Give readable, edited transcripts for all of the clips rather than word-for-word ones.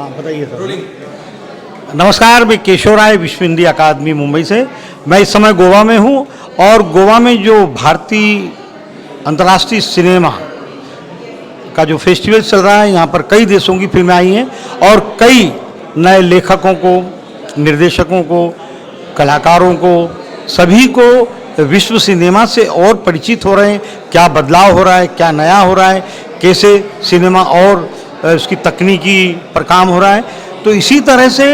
हाँ बताइए सर। नमस्कार, मैं केशव राय, विश्व हिंदी अकादमी मुंबई से। मैं इस समय गोवा में हूँ और गोवा में जो भारतीय अंतर्राष्ट्रीय सिनेमा का जो फेस्टिवल चल रहा है, यहाँ पर कई देशों की फिल्में आई हैं और कई नए लेखकों को, निर्देशकों को, कलाकारों को, सभी को विश्व सिनेमा से और परिचित हो रहे हैं। क्या बदलाव हो रहा है, क्या नया हो रहा है, कैसे सिनेमा और उसकी तकनीकी पर काम हो रहा है। तो इसी तरह से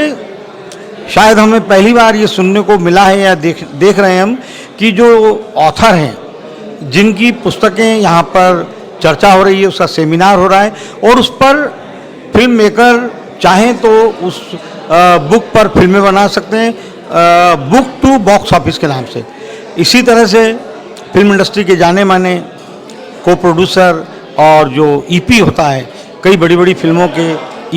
शायद हमें पहली बार ये सुनने को मिला है या देख रहे हैं हम कि जो ऑथर हैं, जिनकी पुस्तकें यहाँ पर चर्चा हो रही है, उसका सेमिनार हो रहा है और उस पर फिल्म मेकर चाहें तो उस बुक पर फिल्में बना सकते हैं, बुक टू बॉक्स ऑफिस के नाम से। इसी तरह से फिल्म इंडस्ट्री के जाने माने को प्रोड्यूसर और जो ईपी होता है, कई बड़ी बड़ी फिल्मों के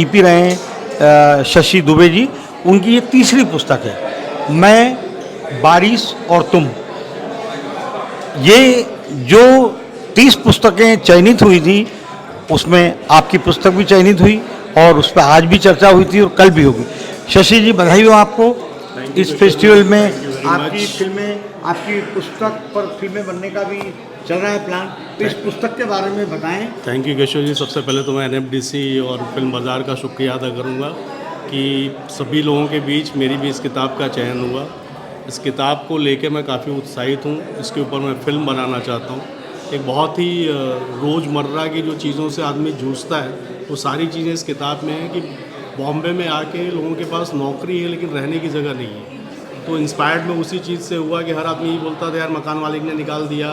ईपी रहे हैं शशि दुबे जी, उनकी ये तीसरी पुस्तक है, मैं, बारिश और तुम। ये जो 30 पुस्तकें चयनित हुई थी, उसमें आपकी पुस्तक भी चयनित हुई और उस पर आज भी चर्चा हुई थी और कल भी होगी। शशि जी, बधाई हो आपको इस फेस्टिवल में। आपकी फिल्में, आपकी पुस्तक पर फिल्में बनने का भी चल रहा है प्लान, तो इस पुस्तक के बारे में बताएं। Thank you Keshav ji. सबसे पहले तो मैं एनएफडीसी और फिल्म बाज़ार का शुक्रिया अदा करूंगा कि सभी लोगों के बीच मेरी भी इस किताब का चयन हुआ। इस किताब को लेके मैं काफ़ी उत्साहित हूँ। इसके ऊपर मैं फ़िल्म बनाना चाहता हूँ। एक बहुत ही रोज़मर्रा की जो चीज़ों से आदमी जूझता है, वो सारी चीज़ें इस किताब में हैं कि बॉम्बे में आके लोगों के पास नौकरी है लेकिन रहने की जगह नहीं है। तो इंस्पायर्ड मैं उसी चीज़ से हुआ कि हर आदमी बोलता था यार मकान मालिक ने निकाल दिया,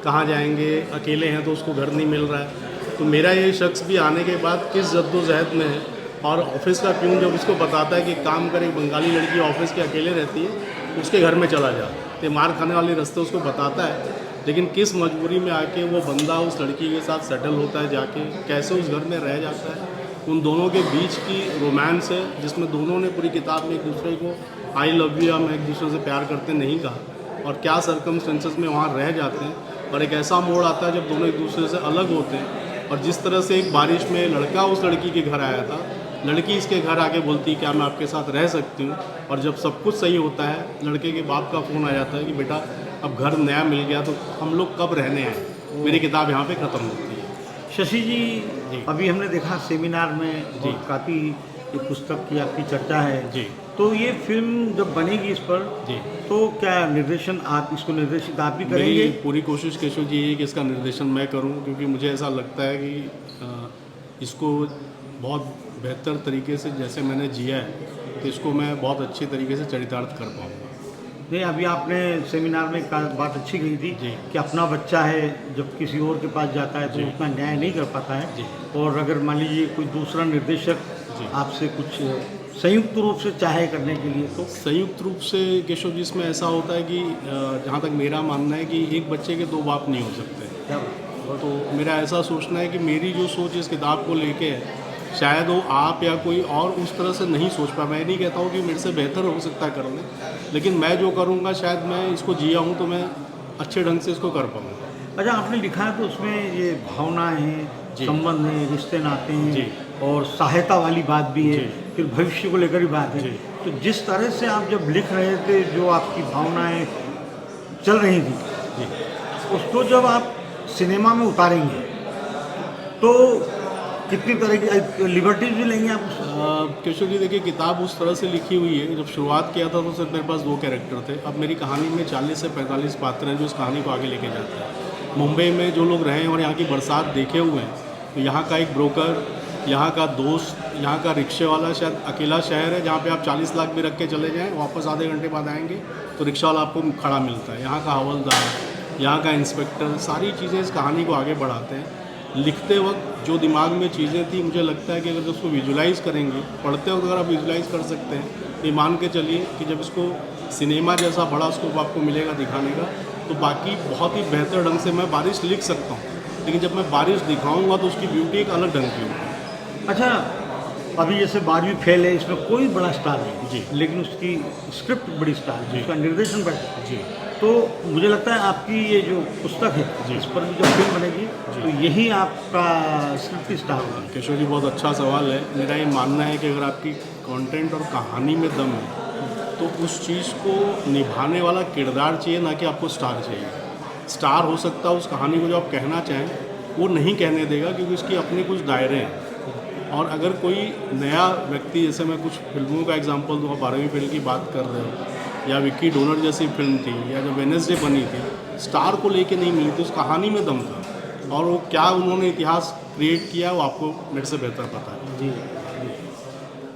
कहाँ जाएंगे, अकेले हैं तो उसको घर नहीं मिल रहा है। तो मेरा ये शख्स भी आने के बाद किस जद्दोजहद में है, और ऑफिस का प्यून जब उसको बताता है कि काम करे, बंगाली लड़की ऑफिस के अकेले रहती है, उसके घर में चला जा, तो मार खाने वाले रास्ते उसको बताता है, लेकिन किस मजबूरी में आके वो बंदा उस लड़की के साथ सेटल होता है, जाके कैसे उस घर में रह जाता है। उन दोनों के बीच की रोमांस है जिसमें दोनों ने पूरी किताब में एक दूसरे को आई लव यू, हम एक दूसरे से प्यार करते नहीं कहा, और क्या सर्कमस्टेंसेस में वहाँ रह जाते हैं। और एक ऐसा मोड़ आता है जब दोनों एक दूसरे से अलग होते हैं, और जिस तरह से एक बारिश में लड़का उस लड़की के घर आया था, लड़की इसके घर आके बोलती क्या मैं आपके साथ रह सकती हूँ, और जब सब कुछ सही होता है, लड़के के बाप का फ़ोन आ जाता है कि बेटा अब घर नया मिल गया तो हम लोग कब रहने आए। मेरी किताब यहाँ पे ख़त्म होती है। शशि जी, अभी हमने देखा सेमिनार में काफ़ी ये पुस्तक की आपकी चर्चा है जी। तो ये फिल्म जब बनेगी इस पर जी, तो क्या निर्देशन आप इसको निर्देशित आप भी करेंगे? मेरी पूरी कोशिश केशव जी है कि इसका निर्देशन मैं करूं, क्योंकि मुझे ऐसा लगता है कि इसको बहुत बेहतर तरीके से जैसे मैंने जिया है, तो इसको मैं बहुत अच्छी तरीके से चरितार्थ कर पाऊँगा। नहीं, अभी आपने सेमिनार में बात अच्छी कही थी जी। कि अपना बच्चा है, जब किसी और के पास जाता है तो जी। उतना न्याय नहीं कर पाता है। जी। और अगर मान लीजिए कोई दूसरा निर्देशक जी। आपसे कुछ संयुक्त रूप से चाहे करने के लिए, तो संयुक्त रूप से केशव जी इसमें ऐसा होता है कि जहाँ तक मेरा मानना है कि एक बच्चे के दो बाप नहीं हो सकते। क्या तो मेरा ऐसा सोचना है कि मेरी जो सोच इस किताब को लेके है, शायद वो आप या कोई और उस तरह से नहीं सोच पाए। मैं नहीं कहता हूँ कि मेरे से बेहतर हो सकता है करने, लेकिन मैं जो करूँगा शायद मैं इसको जिया हूँ तो मैं अच्छे ढंग से इसको कर पाऊँगा। अच्छा, आपने लिखा है तो उसमें ये भावनाएं हैं, जी। संबंध हैं, रिश्ते नाते हैं जी। और सहायता वाली बात भी है, जी। फिर भविष्य को लेकर भी बात है। जी। तो जिस तरह से आप जब लिख रहे थे, जो आपकी भावनाएं चल रही थी, जी। उसको जब आप सिनेमा में उतारेंगे तो कितनी तरह की लिबर्टीज भी लेंगे आप उसमें? केशव जी देखिए, किताब उस तरह से लिखी हुई है, जब शुरुआत किया था तो सिर्फ मेरे पास 2 कैरेक्टर थे। अब मेरी कहानी में 40 से 45 पात्र हैं जो इस कहानी को आगे लेके जाते हैं। मुंबई में जो लोग रहे हैं और यहाँ की बरसात देखे हुए हैं, तो यहाँ का एक ब्रोकर, यहाँ का दोस्त, यहाँ का रिक्शे वाला, शायद अकेला शहर है जहाँ पे आप 40 लाख भी रख के चले जाएँ, वापस आधे घंटे बाद आएंगे तो रिक्शा वाला आपको खड़ा मिलता है। यहाँ का हवलदार, यहाँ का इंस्पेक्टर, सारी चीज़ें इस कहानी को आगे बढ़ाते हैं। लिखते वक्त जो दिमाग में चीज़ें थी, मुझे लगता है कि अगर उसको विजुलाइज़ करेंगे, पढ़ते वक्त अगर आप विजुलाइज़ कर सकते हैं, तो ये मान के चलिए कि जब इसको सिनेमा जैसा बड़ा स्कोप आपको मिलेगा दिखाने का, तो बाकी बहुत ही बेहतर ढंग से मैं बारिश लिख सकता हूँ, लेकिन जब मैं बारिश दिखाऊंगा तो उसकी ब्यूटी एक अलग ढंग की होगी। अच्छा, अभी जैसे 12वीं फेल है, इसमें कोई बड़ा स्टार नहीं जी। लेकिन उसकी स्क्रिप्ट बड़ी स्टार है, जी। उसका निर्देशन बड़ा स्टार है। जी तो मुझे लगता है आपकी ये जो पुस्तक है जी। इस पर भी जब फिल्म बनेगी तो यही आपका स्क्रिप्ट की स्टार होगी। किशोर जी, बहुत अच्छा सवाल है। मेरा ये मानना है कि अगर आपकी कंटेंट और कहानी में दम है तो उस चीज़ को निभाने वाला किरदार चाहिए, ना कि आपको स्टार चाहिए। स्टार हो सकता है उस कहानी को जो आप कहना चाहें वो नहीं कहने देगा, क्योंकि उसकी अपने कुछ दायरे हैं। और अगर कोई नया व्यक्ति, जैसे मैं कुछ फिल्मों का एग्जांपल दूँ, 12वीं फिल्म की बात कर रहे हो, या विक्की डोनर जैसी फिल्म थी, या जो वेडनेसडे बनी थी, स्टार को लेके नहीं मिली थी, उस कहानी में दम था। और वो क्या उन्होंने इतिहास क्रिएट किया वो आपको मेरे से बेहतर पता है। जी जी।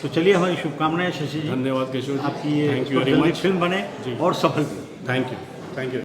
तो चलिए, हमारी शुभकामनाएं शशि जी, धन्यवाद किशोर जी, आपकी ये थैंक यू वेरी जल्दी मच। फिल्म बने जी। और सफल भी। Thank you, thank you.